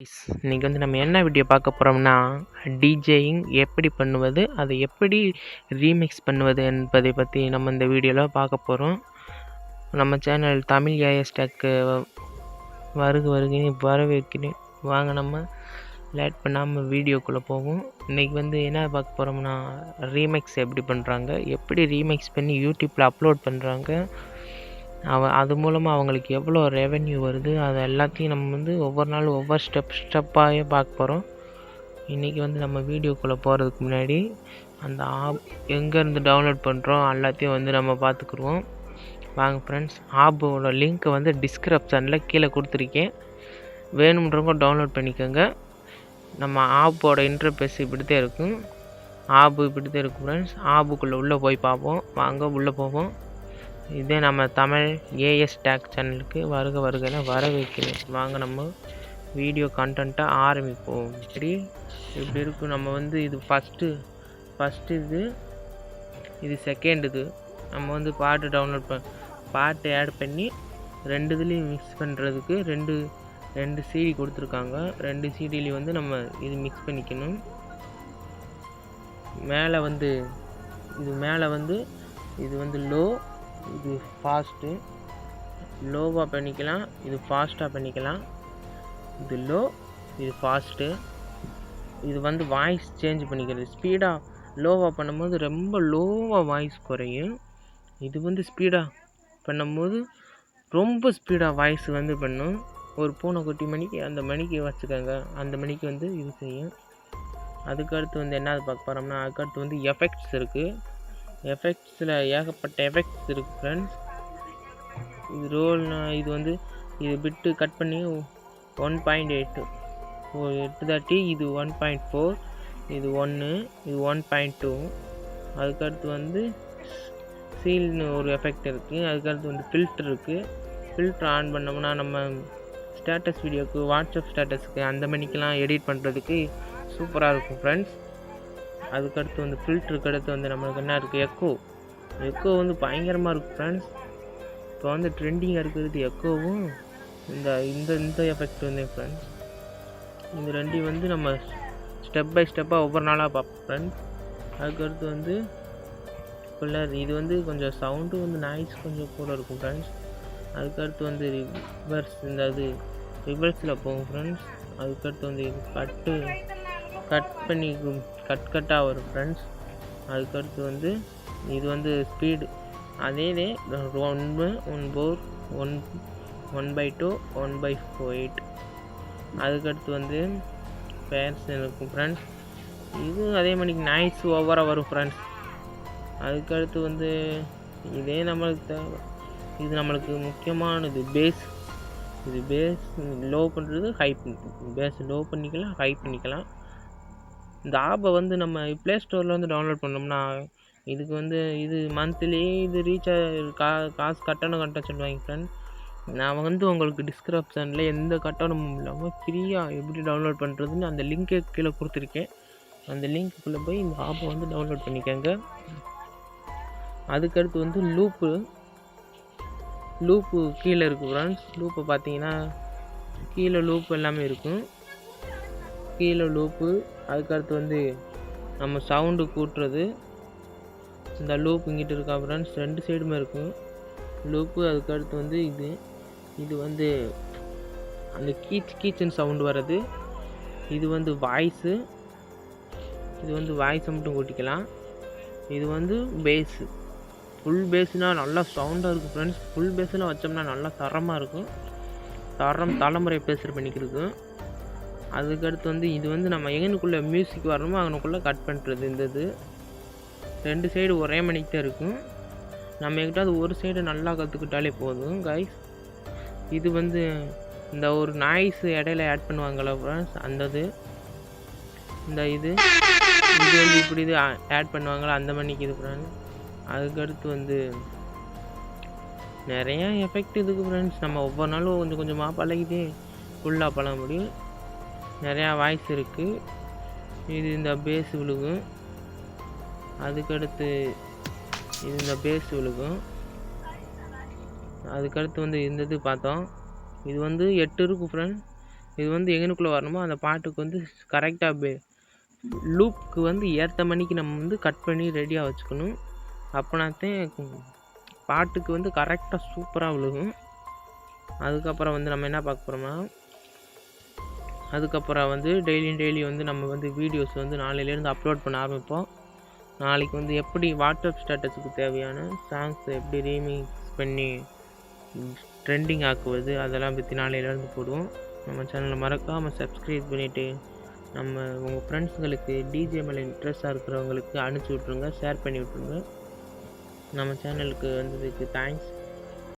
இன்னைக்கு வந்து நம்ம என்ன வீடியோ பார்க்க போகிறோம்னா டிஜேயிங் எப்படி பண்ணுவது, அதை எப்படி ரீமிக்ஸ் பண்ணுவது என்பதை பற்றி நம்ம இந்த வீடியோவில் பார்க்க போகிறோம். நம்ம சேனல் தமிழ் ஏஎஸ் டெக்கு வருகைன்னு வரவேற்கிறேன். வாங்க நம்ம லேட் பண்ணாமல் வீடியோக்குள்ளே போவோம். இன்றைக்கி வந்து என்ன பார்க்க போகிறோம்னா ரீமிக்ஸ் எப்படி பண்ணுறாங்க, எப்படி ரீமிக்ஸ் பண்ணி யூடியூப்பில் அப்லோட் பண்ணுறாங்க, அது மூலமாக அவங்களுக்கு எவ்வளோ ரெவென்யூ வருது, அது எல்லாத்தையும் நம்ம வந்து ஒவ்வொரு நாளும் ஒவ்வொரு ஸ்டெப்பாகவே பார்க்க போகிறோம். இன்றைக்கி வந்து நம்ம வீடியோக்குள்ளே போகிறதுக்கு முன்னாடி அந்த ஆப் எங்கேருந்து டவுன்லோட் பண்ணுறோம் எல்லாத்தையும் வந்து நம்ம பார்த்துக்குருவோம். வாங்க ஃப்ரெண்ட்ஸ், ஆப்போட லிங்க்கை வந்து டிஸ்கிரிப்ஷனில் கீழே கொடுத்துருக்கேன். வேணுன்றவங்க டவுன்லோட் பண்ணிக்கோங்க. நம்ம ஆப்போட இன்டர்ஃபேஸ் இப்படி தான் இருக்கும். ஆப்பு இப்படி தான் இருக்கும் ஃப்ரெண்ட்ஸ். ஆப்புக்குள்ளே உள்ளே போய் பார்ப்போம். வாங்க உள்ளே போவோம். இதே நம்ம தமிழ் ஏஎஸ் டேக் சேனலுக்கு வருகைன்னு வரவேற்கிறேன். வாங்க நம்ம வீடியோ கண்டென்ட்டை ஆரம்பிப்போம். இப்படி இருக்கும். நம்ம வந்து இது ஃபஸ்ட்டு இது செகண்ட் இது நம்ம வந்து பாட்டு டவுன்லோட் பாட்டு ஆட் பண்ணி ரெண்டு இதுலேயும் மிக்ஸ் பண்ணுறதுக்கு ரெண்டு சிடி கொடுத்துருக்காங்க. ரெண்டு சிடிலையும் வந்து நம்ம இது மிக்ஸ் பண்ணிக்கணும். இது வந்து லோ, இது ஃபாஸ்ட்டு. லோவாக பண்ணிக்கலாம், இது ஃபாஸ்ட்டாக பண்ணிக்கலாம். இது லோ, இது ஃபாஸ்ட்டு. இது வந்து வாய்ஸ் சேஞ்ச் பண்ணிக்கிறது. ஸ்பீடாக லோவாக பண்ணும்போது ரொம்ப லோவாக வாய்ஸ் குறையும். இது வந்து ஸ்பீடாக பண்ணும்போது ரொம்ப ஸ்பீடாக வாய்ஸ் வந்து பண்ணும். ஒரு பூனைக்குட்டி மணிக்கு அந்த மணிக்கு வச்சுக்கோங்க, அந்த மணிக்கு வந்து இது செய்யும். அதுக்கடுத்து வந்து என்னது பார்க்க போகிறோம்னா, அதுக்கடுத்து வந்து எஃபெக்ட்ஸ் இருக்குது. எஃபெக்ட்ஸில் ஏகப்பட்ட எஃபெக்ட்ஸ் இருக்குது ஃப்ரெண்ட்ஸ். இது ரோல்னா இது வந்து இது பிட்டு கட் பண்ணி 1.8 830, இது 1.4, இது 1, இது 1.2. அதுக்கடுத்து வந்து சீல்னு ஒரு எஃபெக்ட் இருக்குது. அதுக்கடுத்து வந்து ஃபில்ட்ரு இருக்குது. ஃபில்ட்ரு ஆன் பண்ணோம்னா நம்ம ஸ்டேட்டஸ் வீடியோக்கு, வாட்ஸ்அப் ஸ்டேட்டஸுக்கு அந்த மணிக்கெலாம் எடிட் பண்ணுறதுக்கு சூப்பராக இருக்கும் ஃப்ரெண்ட்ஸ். அதுக்கடுத்து வந்து ஃபில்ட்ருக்கு அடுத்து வந்து நம்மளுக்கு என்ன இருக்குது, எக்கோ வந்து பயங்கரமாக இருக்குது ஃப்ரெண்ட்ஸ். இப்போ வந்து ட்ரெண்டிங்காக இருக்கிறது எக்கோவும் இந்த எஃபெக்ட் வந்து ஃப்ரெண்ட்ஸ். இந்த ரெண்டையும் வந்து நம்ம ஸ்டெப் பை ஸ்டெப்பாக ஒவ்வொரு நாளாக பார்ப்போம் ஃப்ரெண்ட்ஸ். அதுக்கடுத்து வந்து இது வந்து கொஞ்சம் சவுண்டு வந்து நாய்ஸ் கொஞ்சம் கூட இருக்கும் ஃப்ரெண்ட்ஸ். அதுக்கடுத்து வந்து ரிவர்ஸில் போகும் ஃப்ரெண்ட்ஸ். அதுக்கடுத்து வந்து கட்டாக வரும் ஃப்ரெண்ட்ஸ். அதுக்கடுத்து வந்து இது வந்து ஸ்பீடு அதே 1/2 1/8. அதுக்கடுத்து வந்து பேர்ஸ் இருக்கும் ஃப்ரெண்ட்ஸ். இது அதே மணிக்கு நாய்ஸ் ஓவராக வரும் ஃப்ரெண்ட்ஸ். அதுக்கடுத்து வந்து இதே நம்மளுக்கு தேவை. இது நம்மளுக்கு முக்கியமானது பேஸ். இது பேஸ் லோ பண்ணுறது, பேஸ் லோ பண்ணிக்கலாம், ஹை பண்ணிக்கலாம். இந்த ஆப்பை வந்து நம்ம ப்ளே ஸ்டோரில் வந்து டவுன்லோட் பண்ணோம்னா இதுக்கு வந்து இது மந்த்லி இது காசு கட்ட சொல்லுவாங்க ஃப்ரெண்ட்ஸ். நான் வந்து உங்களுக்கு டிஸ்கிரிப்ஷனில் எந்த கட்டணமும் இல்லாமல் ஃப்ரீயாக எப்படி டவுன்லோட் பண்ணுறதுன்னு அந்த லிங்க்கை கீழே கொடுத்துருக்கேன். அந்த லிங்க்குள்ளே போய் இந்த ஆப்பை வந்து டவுன்லோட் பண்ணிக்கோங்க. அதுக்கடுத்து வந்து லூப்பு கீழே இருக்குது ஃப்ரெண்ட்ஸ். லூப்பை பார்த்தீங்கன்னா கீழே லூப் எல்லாமே இருக்கும். கீழே லூப்பு. அதுக்கடுத்து வந்து நம்ம சவுண்டு கூட்டுறது. இந்த லூப் இங்கிட்டு இருக்கா ஃப்ரெண்ட்ஸ், ரெண்டு சைடுமே இருக்கும் லூப்பு. அதுக்கடுத்து வந்து இது வந்து அந்த கீச்சுன்னு சவுண்டு வர்றது. இது வந்து வாய்ஸு. இது வந்து வாய்ஸை மட்டும் கூட்டிக்கலாம். இது வந்து பேஸு. ஃபுல் பேஸ்னால் நல்லா சவுண்டாக இருக்கும் ஃப்ரெண்ட்ஸ். ஃபுல் பேஸ்லாம் வச்சோம்னா நல்லா தரமாக இருக்கும். தலைமுறை பேசுகிற பண்ணிக்கிருக்கு. அதுக்கடுத்து வந்து இது வந்து நம்ம எங்கனுக்குள்ளே மியூசிக் வரணுமோ அங்கனுக்குள்ளே கட் பண்ணுறது. இது ரெண்டு சைடு ஒரே மணிக்கு தான் இருக்கும். நம்ம எங்கிட்டாவது ஒரு சைடு நல்லா கற்றுக்கிட்டாலே போதும் கைஸ். இது வந்து இந்த ஒரு நாய்ஸ் இடையில ஆட் பண்ணுவாங்களா ஃப்ரெண்ட்ஸ், இது வந்து இப்படி இது ஆட் பண்ணுவாங்களா அந்த மணிக்கு இது ஃப்ரெண்ட்ஸ். அதுக்கடுத்து வந்து நிறையா எஃபெக்ட் இதுக்கு ஃப்ரெண்ட்ஸ். நம்ம ஒவ்வொரு நாளும் கொஞ்சம் கொஞ்சமாக பழகிட்டே ஃபுல்லாக பழக முடியும். நிறையா வாய்ஸ் இருக்குது. இது இந்த பேஸ் விழுகும். அதுக்கடுத்து இது இந்த பேஸ் விழுகும். அதுக்கடுத்து வந்து இந்த இது பார்த்தோம். இது வந்து 8 இருக்கும் ஃப்ரெண்ட். இது வந்து எங்கனுக்குள்ளே வரணுமோ அந்த பாட்டுக்கு வந்து கரெக்டாக லூப்புக்கு வந்து ஏற்ற மணிக்கு நம்ம வந்து கட் பண்ணி ரெடியாக வச்சுக்கணும். அப்போனாத்தான் பாட்டுக்கு வந்து கரெக்டாக சூப்பராக விழுகும். அதுக்கப்புறம் வந்து நம்ம என்ன பார்க்க போகிறோம்னா, அதுக்கப்புறம் வந்து டெய்லி வந்து நம்ம வந்து வீடியோஸ் வந்து நாளையிலேருந்து அப்லோட் பண்ண ஆரம்பிப்போம். நாளைக்கு வந்து எப்படி வாட்ஸ்அப் ஸ்டேட்டஸுக்கு தேவையான சாங்ஸை எப்படி ரீமிக்ஸ் பண்ணி ட்ரெண்டிங் ஆக்குவது அதெல்லாம் பற்றி நாளையிலேருந்து போடுவோம். நம்ம சேனலை மறக்காமல் சப்ஸ்கிரைப் பண்ணிவிட்டு உங்கள் ஃப்ரெண்ட்ஸுங்களுக்கு டிஜே மேலே இன்ட்ரெஸ்டாக இருக்கிறவங்களுக்கு அனுப்பிச்சி விட்ருங்க, ஷேர் பண்ணி விட்ருங்க. நம்ம சேனலுக்கு வந்ததுக்கு தேங்க்ஸ்.